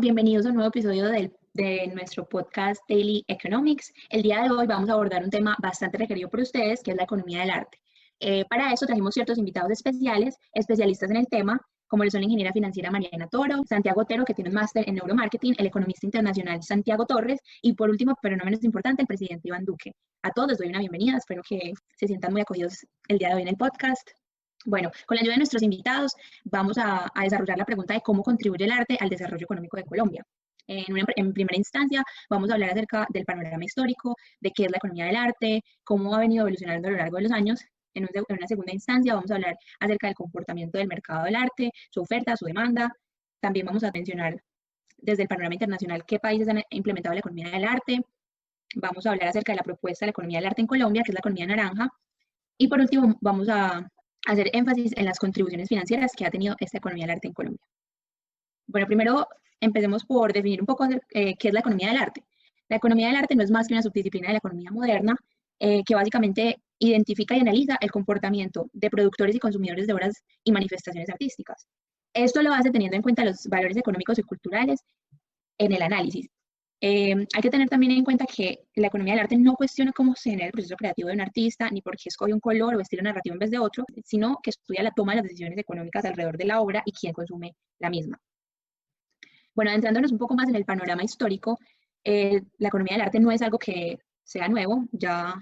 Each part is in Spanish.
Bienvenidos a un nuevo episodio de nuestro podcast Daily Economics. El día de hoy vamos a abordar un tema bastante requerido por ustedes, que es la economía del arte. Para eso trajimos ciertos invitados especiales, especialistas en el tema, como lo son la ingeniera financiera Mariana Toro, Santiago Otero, que tiene un máster en neuromarketing, el economista internacional Santiago Torres, y por último, pero no menos importante, el presidente Iván Duque. A todos les doy una bienvenida, espero que se sientan muy acogidos el día de hoy en el podcast. Bueno, con la ayuda de nuestros invitados vamos a desarrollar la pregunta de cómo contribuye el arte al desarrollo económico de Colombia. En primera instancia vamos a hablar acerca del panorama histórico, de qué es la economía del arte, cómo ha venido evolucionando a lo largo de los años. En una segunda instancia vamos a hablar acerca del comportamiento del mercado del arte, su oferta, su demanda. También vamos a mencionar desde el panorama internacional qué países han implementado la economía del arte. Vamos a hablar acerca de la propuesta de la economía del arte en Colombia, que es la economía naranja. Y por último vamos a hacer énfasis en las contribuciones financieras que ha tenido esta economía del arte en Colombia. Bueno, primero empecemos por definir un poco qué es la economía del arte. La economía del arte no es más que una subdisciplina de la economía moderna que básicamente identifica y analiza el comportamiento de productores y consumidores de obras y manifestaciones artísticas. Esto lo hace teniendo en cuenta los valores económicos y culturales en el análisis. Hay que tener también en cuenta que la economía del arte no cuestiona cómo se genera el proceso creativo de un artista, ni por qué escoge un color o estilo narrativo en vez de otro, sino que estudia la toma de las decisiones económicas alrededor de la obra y quién consume la misma. Bueno, adentrándonos un poco más en el panorama histórico, la economía del arte no es algo que sea nuevo, ya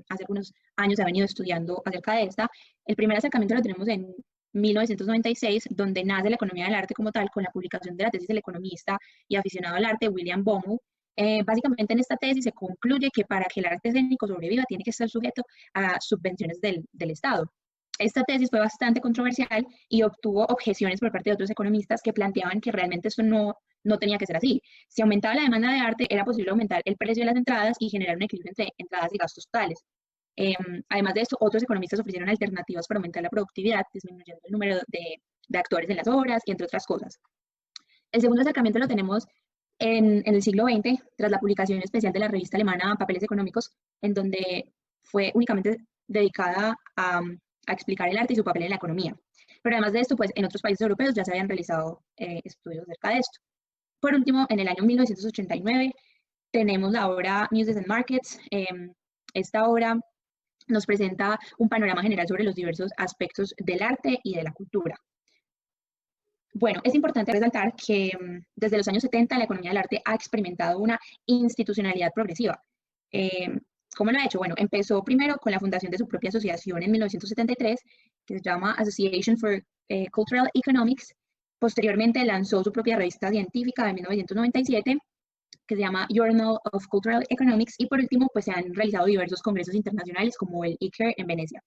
hace algunos años se ha venido estudiando acerca de esta. El primer acercamiento lo tenemos en 1996, donde nace la economía del arte como tal, con la publicación de la tesis del economista y aficionado al arte William Baumol. Básicamente en esta tesis se concluye que para que el arte escénico sobreviva tiene que estar sujeto a subvenciones del Estado. Esta tesis fue bastante controversial y obtuvo objeciones por parte de otros economistas que planteaban que realmente esto no tenía que ser así. Si aumentaba la demanda de arte, era posible aumentar el precio de las entradas y generar un equilibrio entre entradas y gastos totales. Además de esto, otros economistas ofrecieron alternativas para aumentar la productividad, disminuyendo el número de actores en las obras y entre otras cosas. El segundo acercamiento lo tenemos en el siglo XX, tras la publicación especial de la revista alemana Papeles Económicos, en donde fue únicamente dedicada a explicar el arte y su papel en la economía. Pero además de esto, pues en otros países europeos ya se habían realizado estudios acerca de esto. Por último, en el año 1989 tenemos la obra Muses and Markets. Esta obra nos presenta un panorama general sobre los diversos aspectos del arte y de la cultura. Bueno, es importante resaltar que desde los años 70 la economía del arte ha experimentado una institucionalidad progresiva. ¿Cómo lo ha hecho? Bueno, empezó primero con la fundación de su propia asociación en 1973, que se llama Association for Cultural Economics. Posteriormente lanzó su propia revista científica en 1997, que se llama Journal of Cultural Economics, y por último, pues se han realizado diversos congresos internacionales como el ICER en Venecia.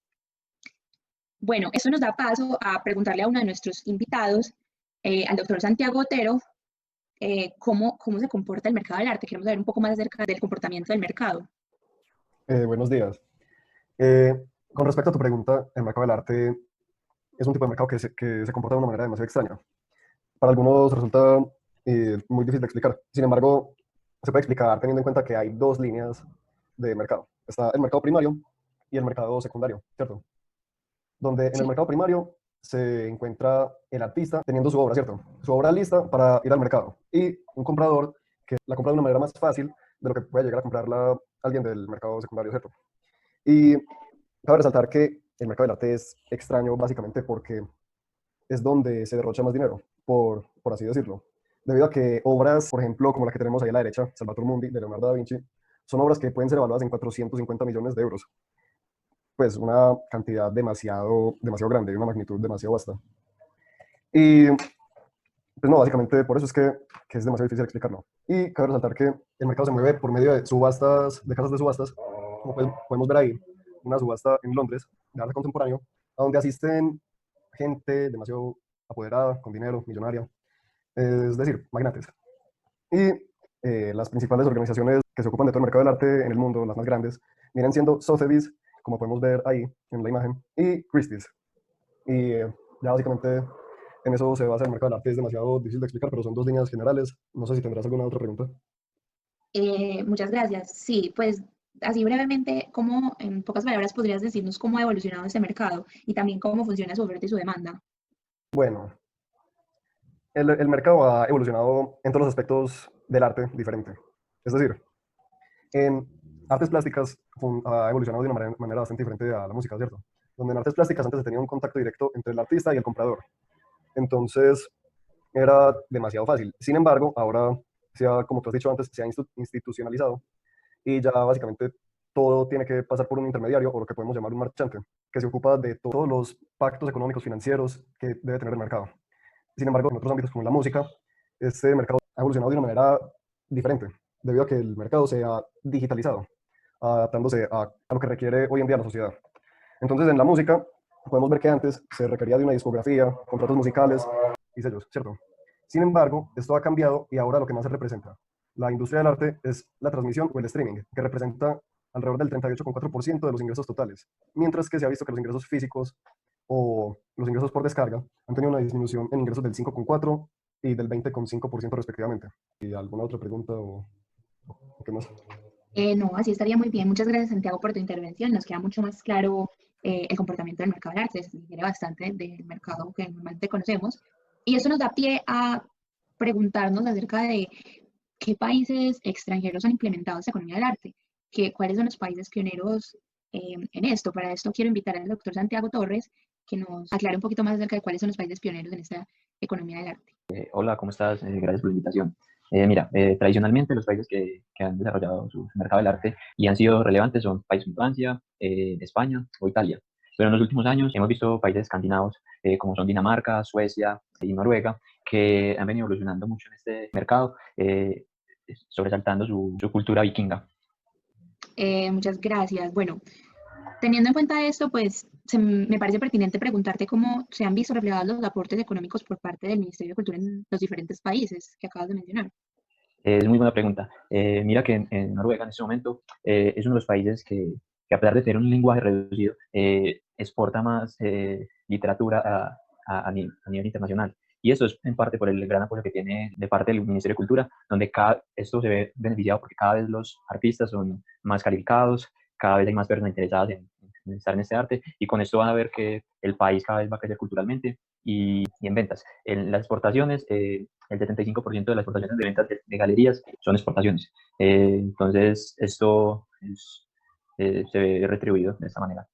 Bueno, esto nos da paso a preguntarle a uno de nuestros invitados, al doctor Santiago Otero, cómo se comporta el mercado del arte. Queremos saber un poco más acerca del comportamiento del mercado. Buenos días. Con respecto a tu pregunta, el mercado del arte es un tipo de mercado que se comporta de una manera demasiado extraña. Para algunos resulta muy difícil de explicar. Sin embargo, se puede explicar teniendo en cuenta que hay dos líneas de mercado. Está el mercado primario y el mercado secundario, ¿cierto? Donde en el mercado primario se encuentra el artista teniendo su obra, ¿cierto? Su obra lista para ir al mercado. Y un comprador que la compra de una manera más fácil de lo que puede llegar a comprarla alguien del mercado secundario, ¿cierto? Y cabe resaltar que el mercado del arte es extraño básicamente porque es donde se derrocha más dinero, por así decirlo. Debido a que obras, por ejemplo, como la que tenemos ahí a la derecha, Salvator Mundi, de Leonardo da Vinci, son obras que pueden ser evaluadas en 450 millones de euros. Pues una cantidad demasiado grande, una magnitud demasiado vasta. Y pues no, básicamente por eso es que es demasiado difícil explicarlo. Y cabe resaltar que el mercado se mueve por medio de subastas, de casas de subastas, como podemos ver ahí, una subasta en Londres de arte contemporáneo, a donde asisten gente demasiado apoderada, con dinero, millonaria, es decir, magnates. Y las principales organizaciones que se ocupan de todo el mercado del arte en el mundo, las más grandes, vienen siendo Sotheby's, como podemos ver ahí en la imagen, y Christie's. Y ya básicamente en eso se basa el mercado del arte. Es demasiado difícil de explicar, pero son dos líneas generales. No sé si tendrás alguna otra pregunta. Muchas gracias. Sí, pues así brevemente, ¿cómo, en pocas palabras, podrías decirnos cómo ha evolucionado este mercado y también cómo funciona su oferta y su demanda? Bueno, el mercado ha evolucionado en todos los aspectos del arte diferente. Es decir, en artes plásticas ha evolucionado de una manera bastante diferente a la música, ¿cierto? Donde en artes plásticas antes se tenía un contacto directo entre el artista y el comprador. Entonces era demasiado fácil. Sin embargo, ahora, como tú has dicho antes, se ha institucionalizado y ya básicamente todo tiene que pasar por un intermediario o lo que podemos llamar un marchante, que se ocupa de todos los pactos económicos financieros que debe tener el mercado. Sin embargo, en otros ámbitos como la música, este mercado ha evolucionado de una manera diferente, debido a que el mercado se ha digitalizado, adaptándose a lo que requiere hoy en día la sociedad. Entonces, en la música, podemos ver que antes se requería de una discografía, contratos musicales y sellos, ¿cierto? Sin embargo, esto ha cambiado y ahora lo que más se representa la industria del arte es la transmisión o el streaming, que representa alrededor del 38,4% de los ingresos totales, mientras que se ha visto que los ingresos físicos o los ingresos por descarga han tenido una disminución en ingresos del 5,4% y del 20,5% respectivamente. ¿Y alguna otra pregunta o qué más? No, así estaría muy bien. Muchas gracias, Santiago, por tu intervención. Nos queda mucho más claro el comportamiento del mercado del arte. Se difiere bastante del mercado que normalmente conocemos. Y eso nos da pie a preguntarnos acerca de qué países extranjeros han implementado esta economía del arte, cuáles son los países pioneros en esto. Para esto quiero invitar al doctor Santiago Torres que nos aclare un poquito más acerca de cuáles son los países pioneros en esta economía del arte. Hola, ¿cómo estás? Gracias por la invitación. Mira, tradicionalmente los países que han desarrollado su mercado del arte y han sido relevantes son países como Francia, España o Italia. Pero en los últimos años hemos visto países escandinavos como son Dinamarca, Suecia y Noruega, que han venido evolucionando mucho en este mercado, sobresaltando su cultura vikinga. Muchas gracias. Bueno, teniendo en cuenta esto, pues me parece pertinente preguntarte cómo se han visto reflejados los aportes económicos por parte del Ministerio de Cultura en los diferentes países que acabas de mencionar. Es muy buena pregunta. Mira que en Noruega en este momento es uno de los países que a pesar de tener un lenguaje reducido, exporta más literatura a nivel internacional. Y eso es en parte por el gran apoyo que tiene de parte del Ministerio de Cultura, donde esto se ve beneficiado porque cada vez los artistas son más calificados, cada vez hay más personas interesadas en estar en este arte, y con esto van a ver que el país cada vez va a crecer culturalmente y en ventas. En las exportaciones, el 75% de las exportaciones de ventas de galerías son exportaciones. Entonces, esto se ve retribuido de esta manera.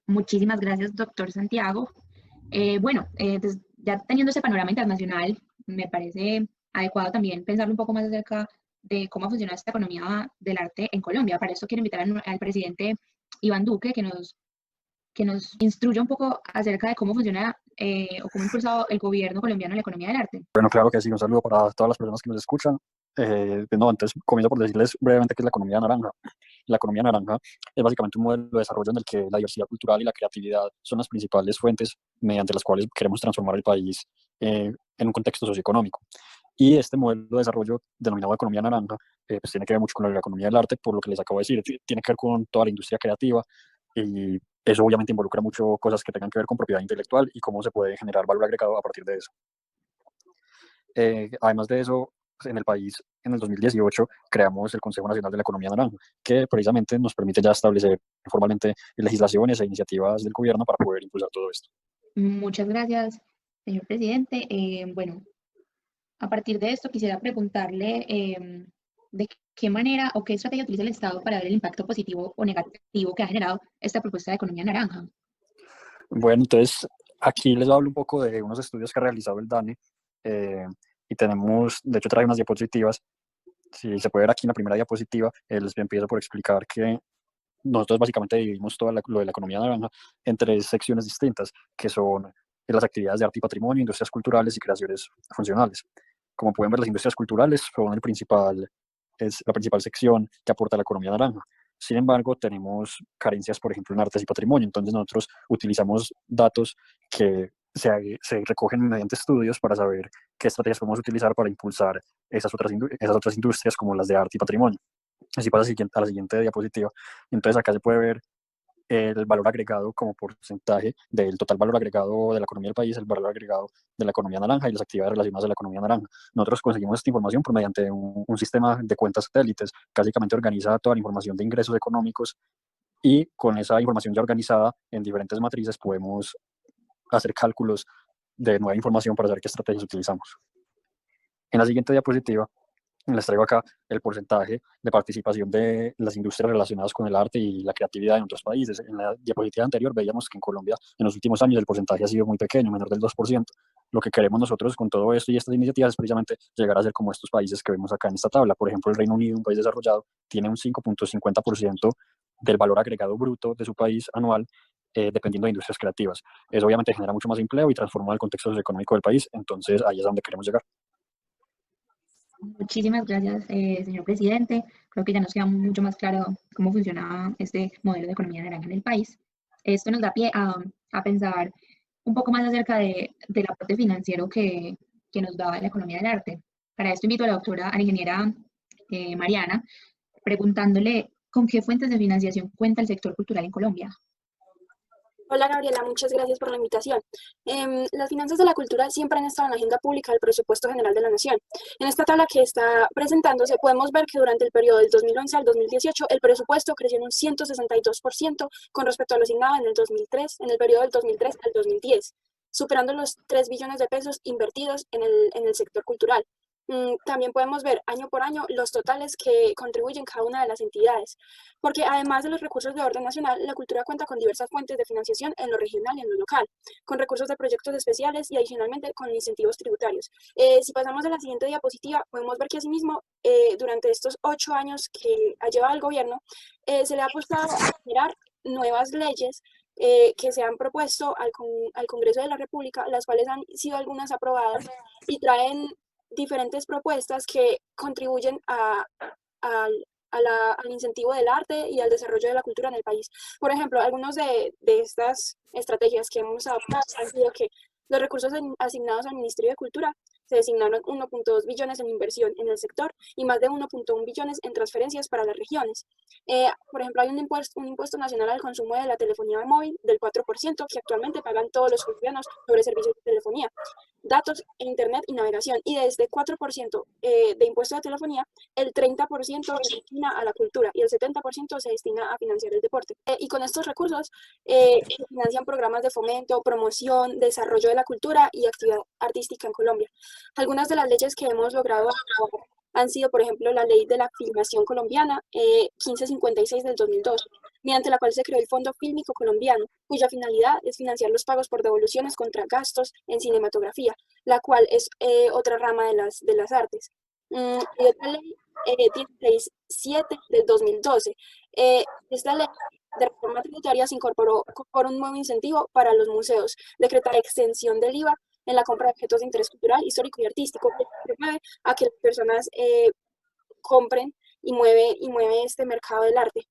Muchísimas gracias, doctor Santiago. Bueno, ya teniendo ese panorama internacional, me parece adecuado también pensar un poco más acerca de cómo funciona esta economía del arte en Colombia. Para eso quiero invitar al presidente Iván Duque que nos instruya un poco acerca de cómo funciona o cómo ha impulsado el gobierno colombiano la economía del arte. Bueno, claro que sí, un saludo para todas las personas que nos escuchan. No, entonces comienzo por decirles brevemente qué es la economía naranja. La economía naranja es básicamente un modelo de desarrollo en el que la diversidad cultural y la creatividad son las principales fuentes mediante las cuales queremos transformar el país en un contexto socioeconómico. Y este modelo de desarrollo denominado economía naranja pues tiene que ver mucho con la economía del arte, por lo que les acabo de decir, tiene que ver con toda la industria creativa y eso obviamente involucra mucho cosas que tengan que ver con propiedad intelectual y cómo se puede generar valor agregado a partir de eso. Además de eso, en el país, en el 2018, creamos el Consejo Nacional de la Economía Naranja, que precisamente nos permite ya establecer formalmente legislaciones e iniciativas del gobierno para poder impulsar todo esto. Muchas gracias, señor presidente. Bueno, a partir de esto quisiera preguntarle de qué manera o qué estrategia utiliza el Estado para ver el impacto positivo o negativo que ha generado esta propuesta de economía naranja. Bueno, entonces aquí les hablo un poco de unos estudios que ha realizado el DANE y tenemos, de hecho trae unas diapositivas. Si se puede ver aquí en la primera diapositiva, les empiezo por explicar que nosotros básicamente dividimos todo lo de la economía naranja en tres secciones distintas, que son las actividades de arte y patrimonio, industrias culturales y creaciones funcionales. Como pueden ver, las industrias culturales son es la principal sección que aporta la economía naranja. Sin embargo, tenemos carencias, por ejemplo, en artes y patrimonio. Entonces, nosotros utilizamos datos que se recogen mediante estudios para saber qué estrategias podemos utilizar para impulsar esas otras industrias como las de arte y patrimonio. Así pasa a la siguiente diapositiva. Entonces, acá se puede ver el valor agregado como porcentaje del total valor agregado de la economía del país, el valor agregado de la economía naranja y las actividades relacionadas a la economía naranja. Nosotros conseguimos esta información por mediante un sistema de cuentas satélites que básicamente organiza toda la información de ingresos económicos y con esa información ya organizada en diferentes matrices podemos hacer cálculos de nueva información para saber qué estrategias utilizamos. En la siguiente diapositiva les traigo acá el porcentaje de participación de las industrias relacionadas con el arte y la creatividad en otros países. En la diapositiva anterior veíamos que en Colombia en los últimos años el porcentaje ha sido muy pequeño, menor del 2%. Lo que queremos nosotros con todo esto y estas iniciativas es precisamente llegar a ser como estos países que vemos acá en esta tabla. Por ejemplo, el Reino Unido, un país desarrollado, tiene un 5.50% del valor agregado bruto de su país anual, dependiendo de industrias creativas. Eso obviamente genera mucho más empleo y transforma el contexto socioeconómico del país, entonces ahí es donde queremos llegar. Muchísimas gracias, señor presidente. Creo que ya nos queda mucho más claro cómo funciona este modelo de economía naranja en el país. Esto nos da pie a pensar un poco más acerca del aporte financiero que nos da la economía del arte. Para esto invito a la doctora, a la ingeniera Mariana, preguntándole con qué fuentes de financiación cuenta el sector cultural en Colombia. Hola Gabriela, muchas gracias por la invitación. Las finanzas de la cultura siempre han estado en la agenda pública del presupuesto general de la Nación. En esta tabla que está presentándose podemos ver que durante el periodo del 2011 al 2018 el presupuesto creció en un 162% con respecto a lo asignado en el periodo del 2003 al 2010, superando los 3 billones de pesos invertidos en el sector cultural. También podemos ver año por año los totales que contribuyen cada una de las entidades, porque además de los recursos de orden nacional, la cultura cuenta con diversas fuentes de financiación en lo regional y en lo local, con recursos de proyectos especiales y adicionalmente con incentivos tributarios. Si pasamos a la siguiente diapositiva, podemos ver que asimismo, durante estos 8 años que ha llevado el gobierno, se le ha apostado a generar nuevas leyes que se han propuesto al Congreso de la República, las cuales han sido algunas aprobadas y traen diferentes propuestas que contribuyen al incentivo del arte y al desarrollo de la cultura en el país. Por ejemplo, algunas de estas estrategias que hemos adoptado han sido que los recursos asignados al Ministerio de Cultura se designaron 1.2 billones en inversión en el sector y más de 1.1 billones en transferencias para las regiones. Por ejemplo, hay un impuesto nacional al consumo de la telefonía móvil del 4% que actualmente pagan todos los colombianos sobre servicios de telefonía, datos, internet y navegación. Y de este 4% de impuesto de telefonía, el 30% se destina a la cultura y el 70% se destina a financiar el deporte. Y con estos recursos se financian programas de fomento, promoción, desarrollo de la cultura y actividad artística en Colombia. Algunas de las leyes que hemos logrado han sido, por ejemplo, la Ley de la Filmación Colombiana 1556 del 2002, mediante la cual se creó el Fondo Fílmico Colombiano, cuya finalidad es financiar los pagos por devoluciones contra gastos en cinematografía, la cual es otra rama de las artes. Y otra ley 167 del 2012. Esta ley de reforma tributaria se incorporó por un nuevo incentivo para los museos, decretar extensión del IVA en la compra de objetos de interés cultural, histórico y artístico, que promueve a que las personas compren y mueve este mercado del arte.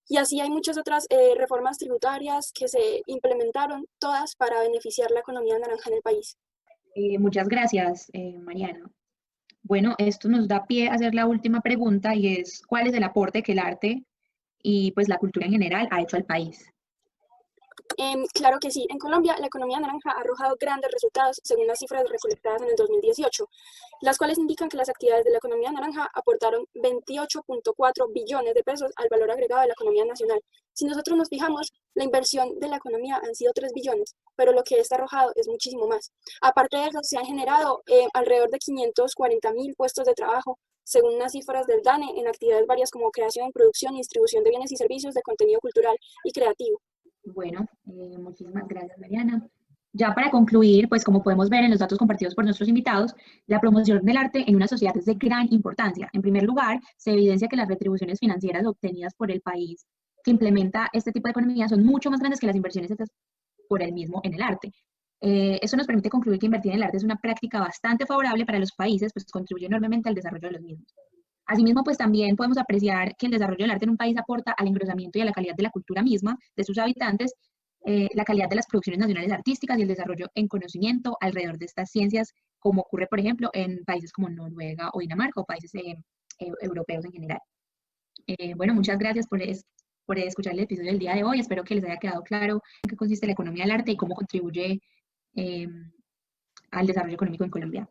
Y así hay muchas otras reformas tributarias que se implementaron, todas para beneficiar la economía naranja en el país. Muchas gracias, Mariana. Bueno, esto nos da pie a hacer la última pregunta y es, ¿cuál es el aporte que el arte y pues la cultura en general ha hecho al país? Claro que sí. En Colombia, la economía naranja ha arrojado grandes resultados según las cifras recolectadas en el 2018, las cuales indican que las actividades de la economía naranja aportaron 28.4 billones de pesos al valor agregado de la economía nacional. Si nosotros nos fijamos, la inversión de la economía han sido 3 billones, pero lo que está arrojado es muchísimo más. Aparte de eso, se han generado alrededor de 540.000 puestos de trabajo, según unas cifras del DANE, en actividades varias como creación, producción y distribución de bienes y servicios de contenido cultural y creativo. Bueno, muchísimas gracias, Mariana. Ya para concluir, pues como podemos ver en los datos compartidos por nuestros invitados, la promoción del arte en una sociedad es de gran importancia. En primer lugar, se evidencia que las retribuciones financieras obtenidas por el país que implementa este tipo de economía son mucho más grandes que las inversiones hechas por él mismo en el arte. Eso nos permite concluir que invertir en el arte es una práctica bastante favorable para los países, pues contribuye enormemente al desarrollo de los mismos. Asimismo, pues también podemos apreciar que el desarrollo del arte en un país aporta al engrosamiento y a la calidad de la cultura misma, de sus habitantes, la calidad de las producciones nacionales artísticas y el desarrollo en conocimiento alrededor de estas ciencias, como ocurre, por ejemplo, en países como Noruega o Dinamarca o países europeos en general. Bueno, muchas gracias por escuchar el episodio del día de hoy. Espero que les haya quedado claro en qué consiste la economía del arte y cómo contribuye al desarrollo económico en Colombia.